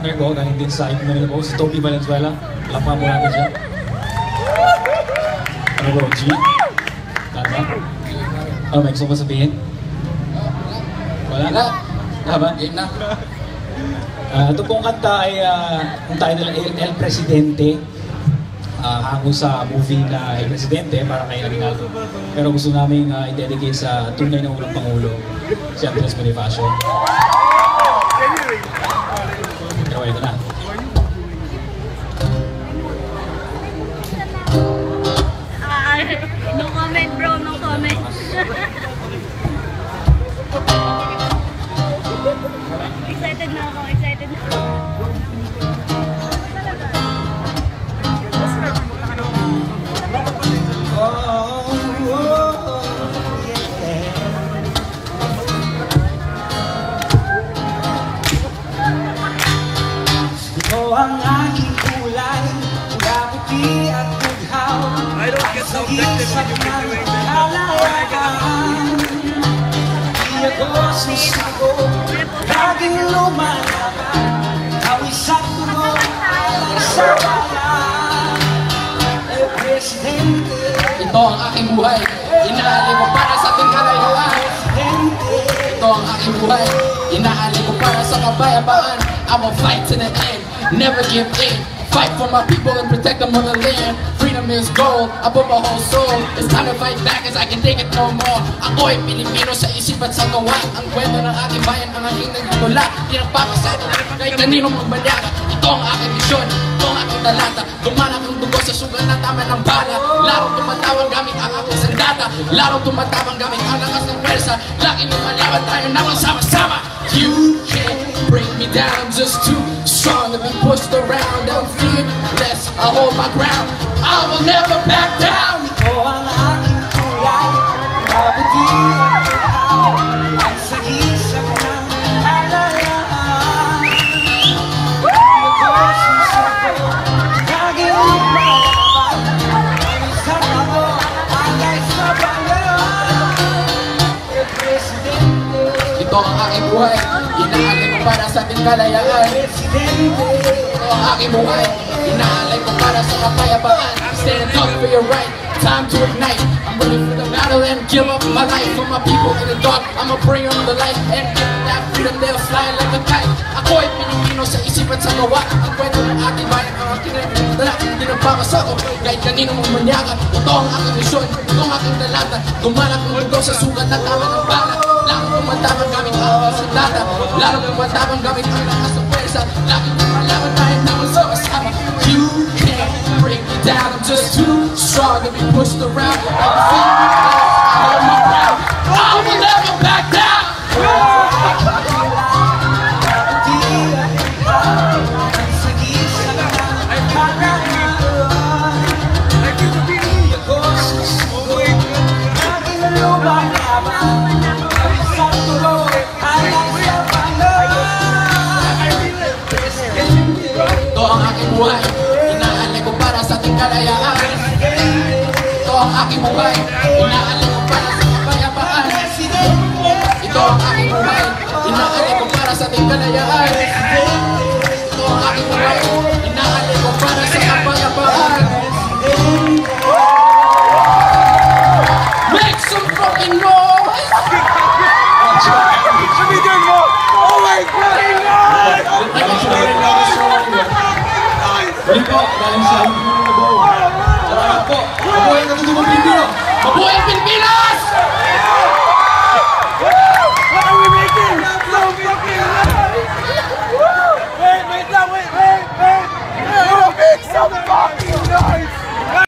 partner ko, galing din sa Manila ko, si Toby Valenzuela. Lapan mo natin siya. Ano bro, G? Tama? Ano, may gusto mo sabihin? Wala na? Tama? Game na? Ito pong kanta ay ang tayo nila El Presidente. Hango sa movie na El Presidente para kay Aguinaldo. Pero gusto namin i-dedicate sa tunay na unang Pangulo, si Andres Bonifacio. Pero ito na. No comment bro, no comment. Excited na ako, excited na ako. Ito ang aking kulay, pula, puti at bughaw. I don't get so connected when you keep doing kalayaan. Di ako susuko, laging lumalaban. Awis at tulo, alang sa bayan. El Presidente, ito ang aking buhay, inaalay ko para sa ating kalayaan. Ito ang aking buhay, inaalay ko para sa kabayabaan. I will fight to the end, never give in. Fight for my people and protect the motherland. Freedom is gold, above my whole soul. It's time to fight back as I can take it no more. Ako'y Pilipino sa isip at sa gawa. Ang kwento ng aking bayan, ang aking nagmula. Di nagpapasado kahit kanino magbanyaga. Ito ang aking misyon, ito ang aking talata. Dumanak ang dugo sa sugat na tama ng bala. Larong tumatawang gamit ang aking sandata. Larong tumatawang gamit ang lakas ng pwersa. Lagi lumalaban tayo naman sama-sama. You can't bring me down, I'm just too strong to be pushed around. I'm fearless, I hold my ground. I will never back down. ito ang aking kulay, pula, puti at bughaw. Ang sagisag ng kalayaan. Di ako susuko, laging lumalaban. Awis at tulo, alang sa bayan. El Presidente, Ito ang aking buhay, inaalay ko para sa ating kalayaan. Presidente. Ito ang aking buhay, inaalay ko para sa kapayapaan. Stand up for your right, time to ignite. I'm ready for the battle and give up my life for my people in the dark. I'ma bring them the light and give them that freedom, they'll fly like a kite. Ako'y Pilipino sa isip at sa gawa. Ang kwento ng ating bayan, ang aking nagdala. Hindi nagpapasako kahit kanino mong manyaga. Ito ang aking misyon, ito ang aking talata. Gumanak ang mundo sa sugat na tama ng bala. Larong tumatapang gamit ang aking sandata. Larong tumatapang gamit ang lakas ng pwersa. Laging lumalaban tayo naman sama-sama. You can't break me down, I'm just too strong to be pushed around. I'm fearless, I hold my ground. I will never back down. Ito ang aking buhay, inaalay ko para sa ating kalayaan. Ito ang aking buhay, inaalay ko para sa kapayapaan. Ito ang aking buhay, inaalay ko para sa ating kalayaan. Ito ang aking buhay, inaalay ko para sa kapayapaan. Make some fucking noise! Should be doing more! Oh my fucking god! Balik po, galing sa Manila ko. Salamat po. Mabuhay ang natutubong Pilipino! Mabuhay ang Pilipinas!